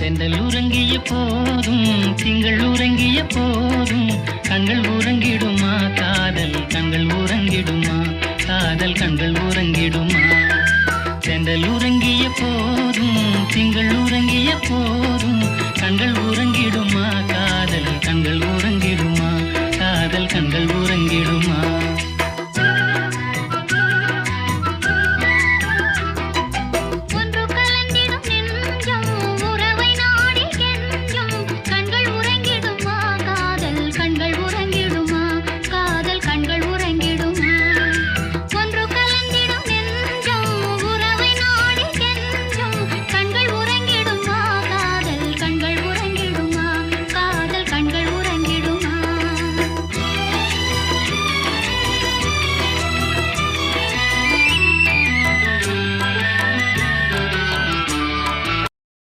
தென்றல் உறங்கிய போதும் திங்கள் உறங்கிய போதும் கண்கள் உறங்கிடுமா காதல் கண்கள் உறங்கிடுமா காதல் கண்கள் உறங்கிடுமா தென்றல் உறங்கிய போதும் திங்கள் உறங்கிய போதும்